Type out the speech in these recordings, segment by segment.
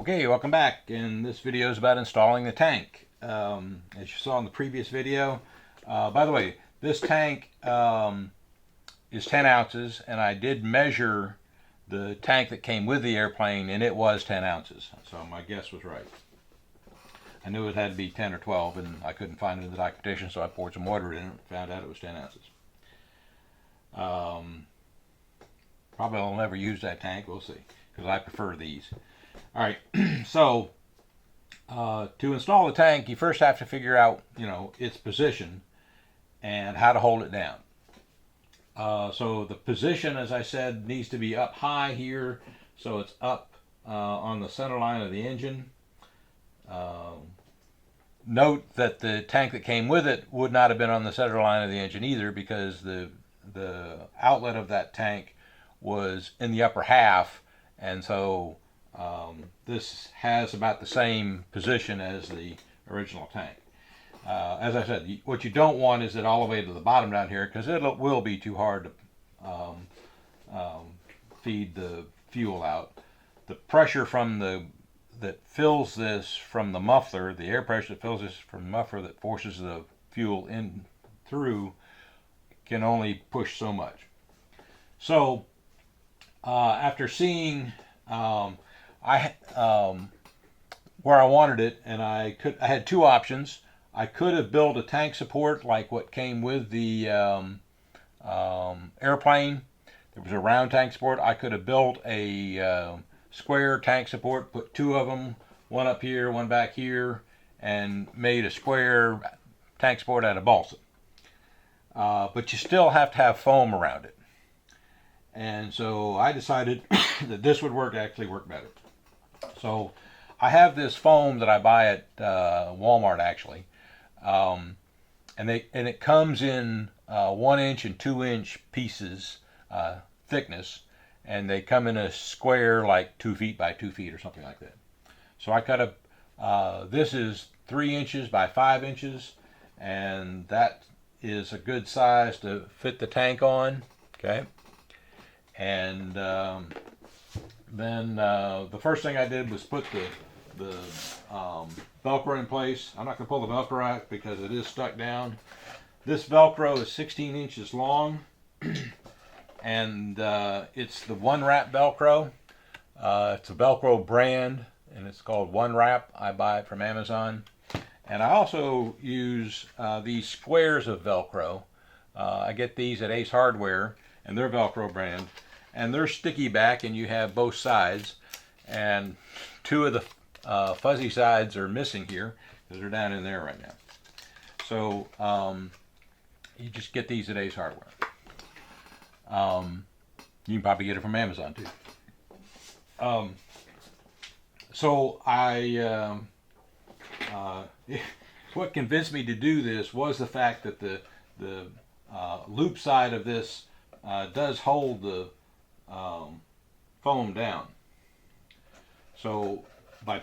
Okay, welcome back, and this video is about installing the tank. As you saw in the previous video, by the way, this tank is 10 ounces, and I did measure the tank that came with the airplane, and it was 10 ounces, so my guess was right. I knew it had to be 10 or 12, and I couldn't find it in the documentation, so I poured some water in it and found out it was 10 ounces. Probably I'll never use that tank, we'll see, because I prefer these. Alright, so to install the tank, you first have to figure out, its position and how to hold it down. So the position, as I said, needs to be up high here, so it's up on the center line of the engine. Note that the tank that came with it would not have been on the center line of the engine either, because the outlet of that tank was in the upper half, and so this has about the same position as the original tank. As I said, what you don't want is it all the way to the bottom down here, because it will be too hard to feed the fuel out. The pressure that fills this from the muffler, the air pressure that fills this from the muffler that forces the fuel in through, can only push so much. So after seeing where I wanted it, and I had two options. I could have built a tank support like what came with the airplane. There was a round tank support. I could have built a square tank support, put two of them, one up here, one back here, and made a square tank support out of balsa. But you still have to have foam around it. And so I decided that this would actually work better. So I have this foam that I buy at Walmart actually, and it comes in 1 inch and 2 inch pieces thickness, and they come in a square like 2 feet by 2 feet or something like that. So I cut this is 3 inches by 5 inches, and that is a good size to fit the tank on. Okay. And then the first thing I did was put the velcro in place. I'm not going to pull the velcro out because it is stuck down. This velcro is 16 inches long, and it's the One Wrap velcro. It's a velcro brand, and it's called One Wrap. I buy it from Amazon. And I also use these squares of velcro. I get these at Ace Hardware, and they're velcro brand. And they're sticky back, and you have both sides, and two of the fuzzy sides are missing here because they're down in there right now. So you just get these at Ace Hardware. You can probably get it from Amazon too. So what convinced me to do this was the fact that the loop side of this does hold the foam down. So by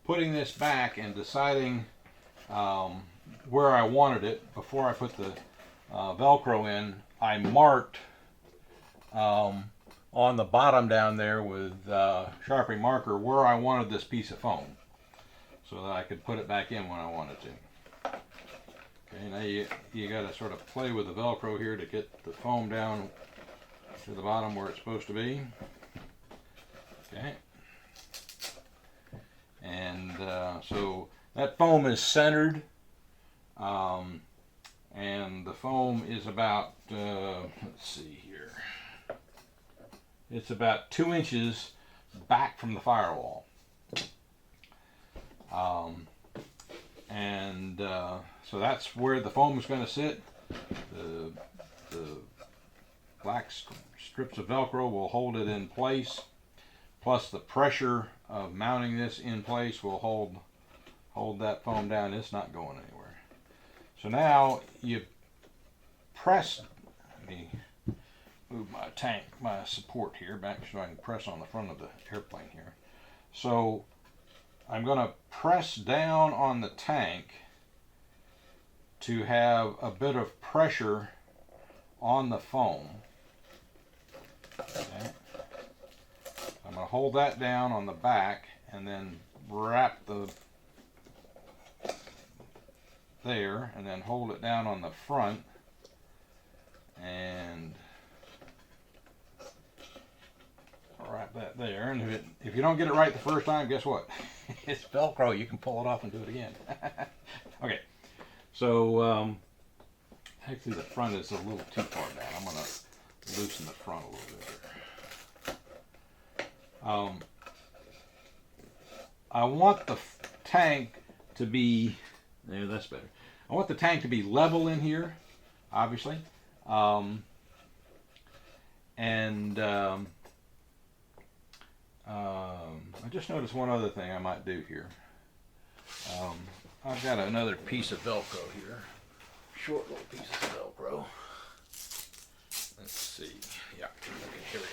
putting this back and deciding where I wanted it before I put the velcro in, I marked on the bottom down there with Sharpie marker where I wanted this piece of foam, so that I could put it back in when I wanted to. Okay, now you got to sort of play with the velcro here to get the foam down to the bottom where it's supposed to be. Okay. And so that foam is centered, and the foam is about, let's see here, it's about 2 inches back from the firewall. So that's where the foam is going to sit. The black strips of velcro will hold it in place, plus the pressure of mounting this in place will hold that foam down. It's not going anywhere. So now you press, let me move my support here back so I can press on the front of the airplane here. So I'm going to press down on the tank to have a bit of pressure on the foam. Okay. I'm going to hold that down on the back and then wrap the there and then hold it down on the front and wrap that there. And if you don't get it right the first time, guess what? It's Velcro. You can pull it off and do it again. Okay, so actually the front is a little too far down. I'm going to loosen the front a little bit here. I want the tank to be, there, that's better. I want the tank to be level in here, obviously. I just noticed one other thing I might do here. I've got another piece of Velcro here. Short little piece of Velcro. Let's see. Yeah, okay, here we go.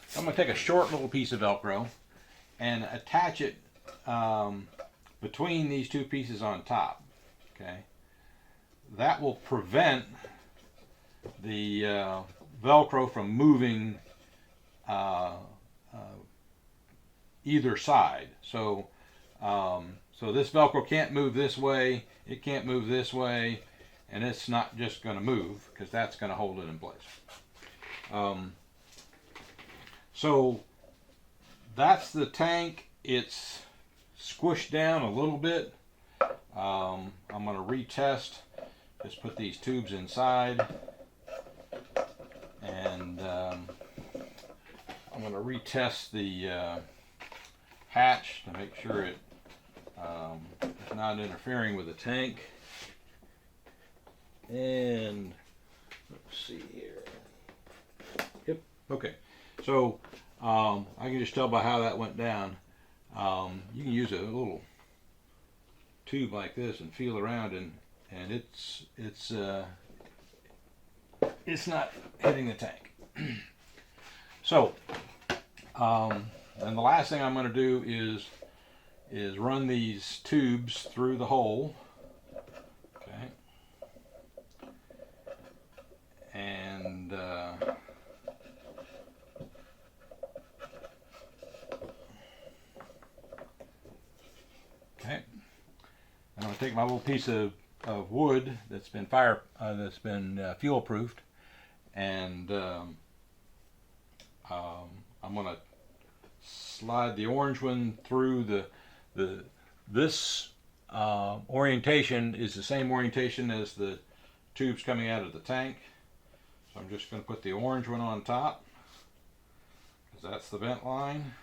So I'm going to take a short little piece of Velcro and attach it between these two pieces on top. Okay, that will prevent the Velcro from moving either side. So so this Velcro can't move this way, it can't move this way, and it's not just going to move because that's going to hold it in place. So that's the tank. It's squished down a little bit. I'm going to retest. Just put these tubes inside, and I'm going to retest the hatch to make sure it is not interfering with the tank. And let's see here. Yep. Okay. So I can just tell by how that went down. You can use a little tube like this and feel around, and it's not hitting the tank. So and the last thing I'm going to do is run these tubes through the hole. Okay. And okay. I'm going to take my little piece of wood that's been fuel proofed, and I'm going to slide the orange one through this orientation is the same orientation as the tubes coming out of the tank. So I'm just going to put the orange one on top, because that's the vent line.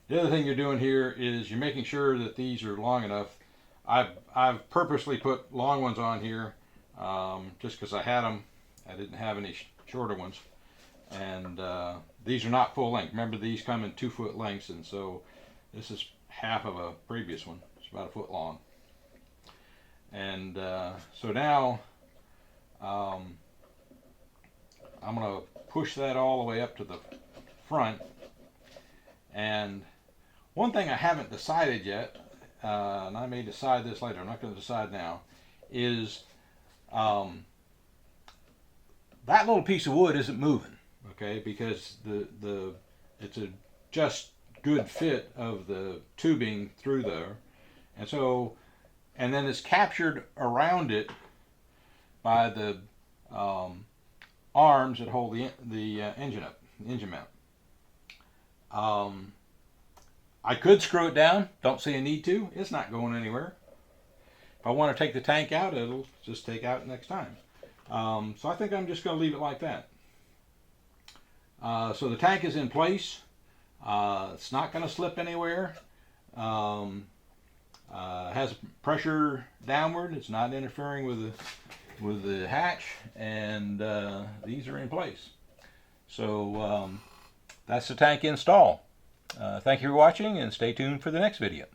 The other thing you're doing here is you're making sure that these are long enough. I've purposely put long ones on here just because I had them. I didn't have any shorter ones. And these are not full length. Remember, these come in 2-foot lengths, and so this is half of a previous one. It's about 1 foot long. And so now I'm going to push that all the way up to the front. And one thing I haven't decided yet, and I may decide this later, I'm not going to decide now, is that little piece of wood isn't moving. Okay, because it's a just good fit of the tubing through there, and so, and then it's captured around it by the arms that hold the engine mount. I could screw it down. Don't see a need to. It's not going anywhere. If I want to take the tank out, it'll just take out next time. So I think I'm just going to leave it like that. So the tank is in place. It's not going to slip anywhere. Has pressure downward. It's not interfering with the hatch, and these are in place. So that's the tank install. Thank you for watching, and stay tuned for the next video.